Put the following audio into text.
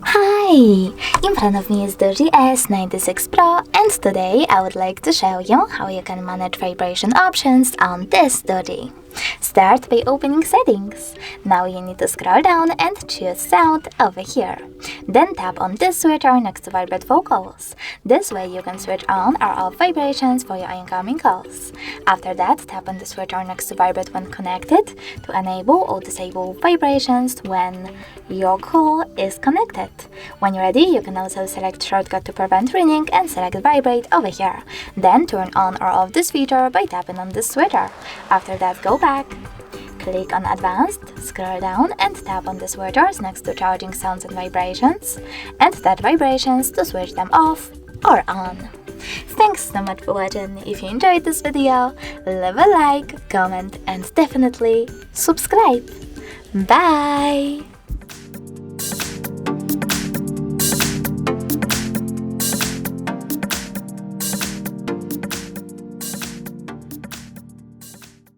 Hi! In front of me is the DOOGEE S86 Pro, and today I would like to show you how you can manage vibration options on this DOOGEE. Start by opening Settings. Now you need to scroll down and choose Sound over here. Then tap on this switcher next to Vibrate Vocals. This way you can switch on or off vibrations for your incoming calls. After that, tap on the switcher next to Vibrate when connected to enable or disable vibrations when your call is connected. When you're ready, you can also select Shortcut to prevent ringing and select Vibrate over here. Then turn on or off this feature by tapping on this switcher. After that, go back. Click on Advanced, scroll down and tap on the switchers next to Charging Sounds and Vibrations, and tap Vibrations to switch them off or on. Thanks so much for watching. If you enjoyed this video, leave a like, comment and definitely subscribe. Bye!